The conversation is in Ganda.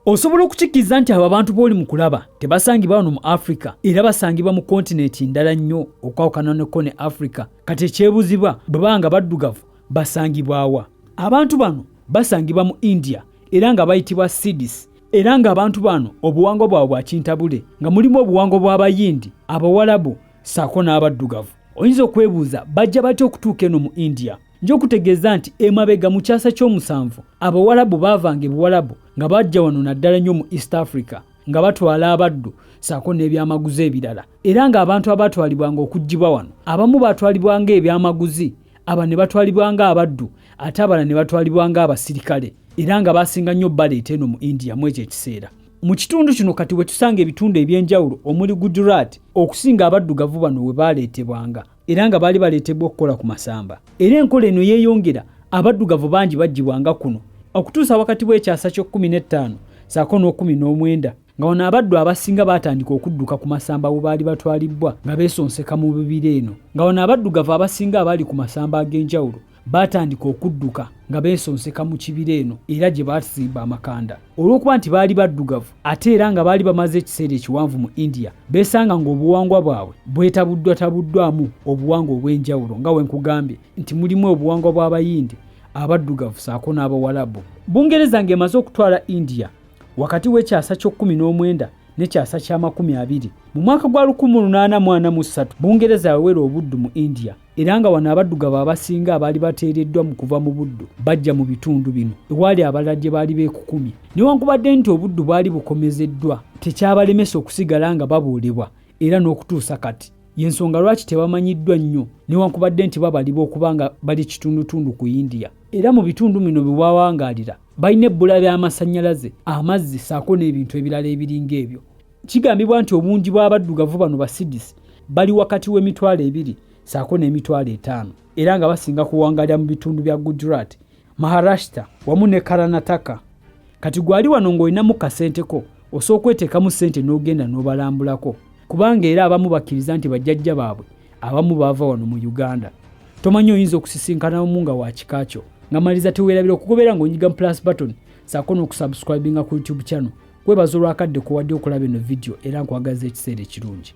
Osobola okukikkiriza nti abo abantu b'oli mu kulaba tebasangibwa wano mu Africa era basangibwa mu kontinenti ndala nnyo okwawukanako ne Africa. Kati ekyebuzibwa bwe banga baddugavu basangibwa wa? Abantu bano basangibwa mu India era nga bayitibwa Siddhis. Era nga abantu bano obuwangwa bwabwe bwa kintabule nga mulimu obuwangwa bw'Abayindi, Abawalabu ssaako n'abaddugavu. Oyinza okwebuuza bajja batya okutuuka eno mu India? Nja okutegeeza nti emabega mu kyasa ky'omusanvu Abawalabu baavanga e Buwalabu nga bajja wano naddala nnyo mu East Africa nga batwala abaddu ssaako n'ebyamaguzi ebirala. Era ng'abantu abaatwalibwanga okuggyibwa wano abamu baatwalibwanga ebyamaguzi, aba ne batwalibwanga abaddu, ate abalala ne batwalibwanga abasirikale. Era nga basinga nnyo baleeta eno mu India mu ekyo ekiseera. Mu kitundu kino kati we tusanga ebitundu eby'enjawulo omuli Gujarat okusinga abaddugavu bano we baaleetebwanga era nga baali baleetebwa okukola ku masamba. Era enkola eno yeeyongera abaddugavu bangi baggyibwanga kuno okutuusa wakati w'ekyasa ky'okkumi-n'ettaano ssaako n'okkumi-n'omwenda nga wano abaddu abasinga baatandika okudduka ku masamba we baali batwalibbwa nga beesonseka mu bibira eno. Nga wano abaddugavu abasinga abaali ku masamba ag'enjawulo baatandika okudduka nga beesonseka mu kibira eno era gye baasimba amakanda. Olw'okuba nti baali baddugavu ate era nga baali bamaze ekiseera ekiwanvu mu India, beesanga ng'obuwangwa bwabwe bwetabuddwamu obuwangwa obw'enjawulo nga we nkugambye nti mulimu obuwangwa bw'Abayindi, abaddugavu ssaako n'Abawalabu. Bungereza ng'emaze okutwala India wakati w'ekyasa ky'okkumi-n'omwenda n'ekyasa ky'amakumi-abiri mu mwaka gwa 1843 Bungereza yawera obuddu mu India era nga wano abaddugavu abasinga abaali bateereddwa mu kuva mu buddu bajja mu bitundu bino ewaali abalala gye baali beekukumye. Newankubadde nti obuddu bwali bukomezeddwa tekyabalemesa okusigala nga babuulibwa era n'okutuusa kati y'ensonga lwaki tebamanyiddwa nnyo newankubadde nti babalibwa okuba nga bali kitundutundu ku India. Era mu bitundu bino bye bawangaalira balina ebbula ly'amasannyalaze, amazzi ssaako n'ebintu ebirala ebiringa ebyo. Kigambibwa nti obungi bw'abaddugavu bano ba Siddhis bali wakati w'emitwalo 2 ssaako n'emitwalo 5 era nga basinga kuwangaalira mu bitundu bya Gujarat, Maharashtra wamu ne Karnataka. Kati gwali wano ng'olinamu kasenteko osooka okweteekamu ssente n'ogenda n'obalambulako kubanga era abamu bakkiriza nti bajjajja baabwe abamu baava wano mu Uganda. Tomanyi oyinza okusisinkana omu nga wa kika kyo. Ngamaliza teweerabira okugobera ng'onyiga mu plus button ssaako n'okusubscribinga ku YouTube channel. Kwebaza olwakadde kuwadde okulaba eno video era nkwagaza ekiseera ekirungi.